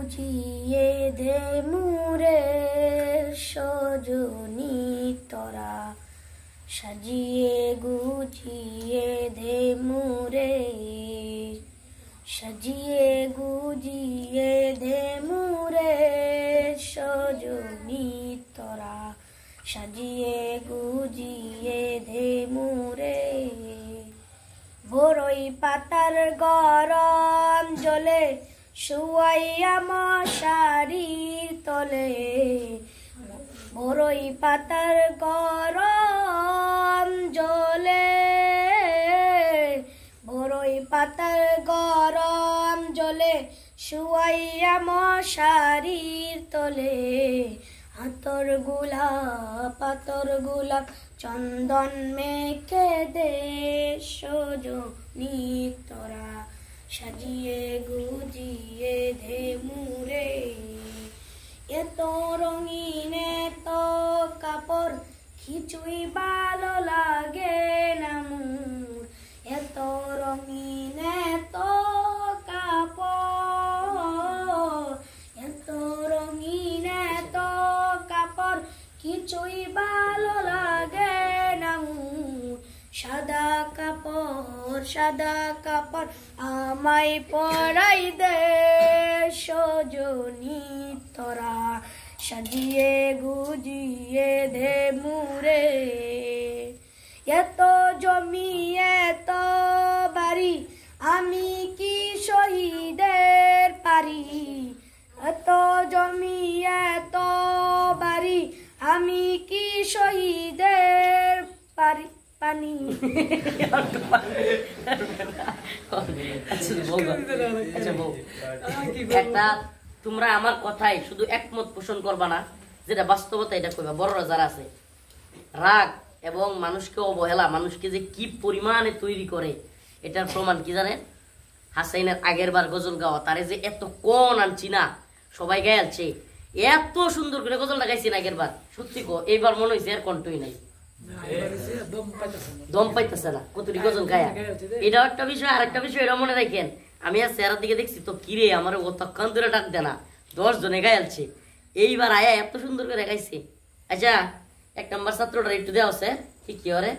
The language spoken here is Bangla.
গুজিয়ে দে মুরে সজনী তোরা সাজিয়ে গুজিয়ে দে মুরে সাজিয়ে গুজিয়ে দে মুরে সজনী তোরা সাজিয়ে গুজিয়ে দে মুরে বড়ই পাতার গরম জলে শুয়াইয়া মশারির তলে বড়ই পাতার গরম জলে বড়ই পাতার গরম জলে শুয়াইয়া মশারির তলে আতর গোলাপ চন্দন মেখে দে সজনী তোরা সাজিয়ে গুজিয়ে দে মুরে এত রঙিন এত কাপড় কিছুই ভালো লাগে না মোর এত রঙিন এত কাপড় এত রঙিন এত কাপড় কিছুই ভালো লাগে না মোর সাদা কাপড় আমায় পরাই দে সজনী তোরা সাজিয়ে গুজিয়ে দে মুরে এত জমি এত বাড়ি আমি কি শহীদের পারি এত জমি এত বাড়ি আমি কি শহীদের পারি পানি একটা তোমরা আমার কথাই শুধু একমত পোষণ করবা না, যেটা বাস্তবতা এটা কইবা। বড়রা যারা আছে, রাগ এবং মানুষকে অবহেলা মানুষকে যে কি পরিমাণে তৈরি করে এটার প্রমাণ কি জানেন? হাসাইনের আগের বার গজল গাওয়া, তারে যে এত কোন আনছি না, সবাই গায়ালছে, এত সুন্দর করে গজলটা গাইছি না আগের বার। সত্যি কো এইবার মনে হয়েছে এর কণ্ঠই নাই, দম পাইতেছে না কতটি গজল গায়া। এটাও একটা বিষয়। আরেকটা বিষয় এটা মনে রাখেন, আমি আর চেহারার দিকে দেখছি তো কিরে আমার অতক্ষণ ধরে ডাক দে না, 10 জনে গায়ালছে, এইবার আয়া এত সুন্দর করে গাইছে। আচ্ছা 1 নম্বর ছাত্রটা একটু দেওয়া আছে কি কি ওরে